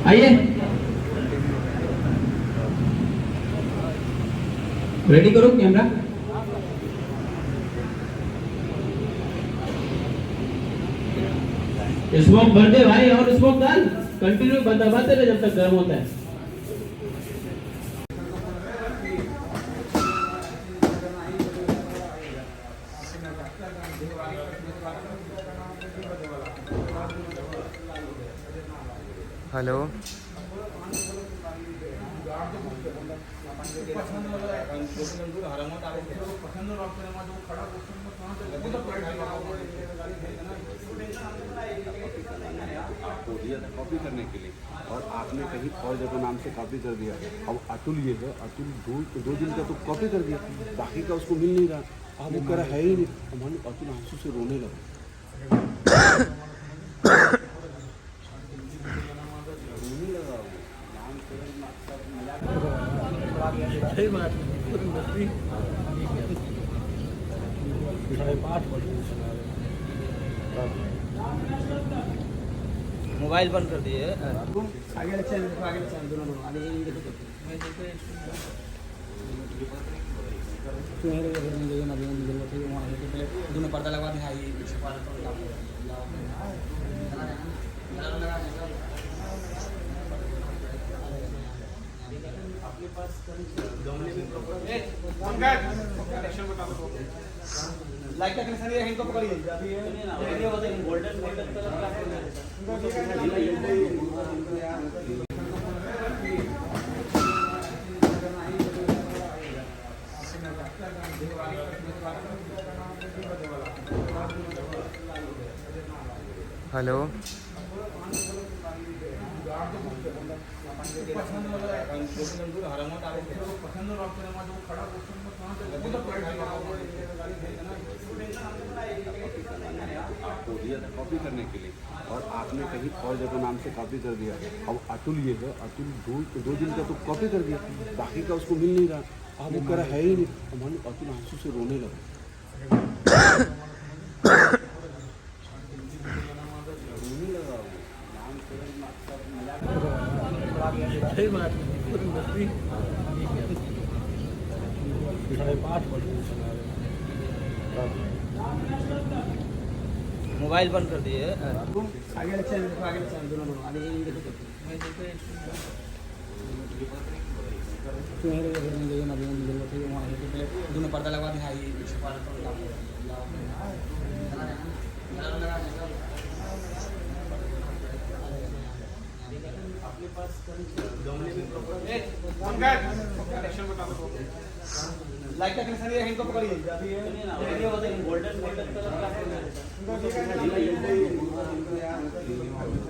आइए, रेडी करो camera. Smoke भर दे भाई और स्मोक डाल, कंटिन्यू दबाते रहे जब तक गर्म होता है। हेलो, आपको दिया था कॉपी करने के लिए और आपने कहीं और जगह नाम से कॉपी कर दिया। अब अतुल ये है, अतुल दो दिन का तो कॉपी कर दिया, बाकी का उसको मिल नहीं रहा। अब वो कह रहा है ही नहीं। हमारे अतुल आंसू से रोने लगा। सही बात मोबाइल बंद कर दिए। आगे दोनों दोनों पर्दा लगवा दें। लाइट का कनेक्शन ये इनको पकड़िए। अभी ये गोल्डन कलर हेलो, आपको दिया था कॉपी करने के लिए और आपने कहीं और जगह नाम से कॉपी कर दिया। अब अतुल ये है, अतुल दो दिन का तो कॉपी कर दिया, बाकी का उसको मिल नहीं रहा। अब वो कह रहा है ही नहीं। हमारे अतुल आंसू से रोने लगा। सही बात मोबाइल बंद कर दिए। आगे दोनों दोनों पर्दा लगवा दें। लाइट का कनेक्शन ये इनको पकड़िए। अभी ये गोल्डन कलर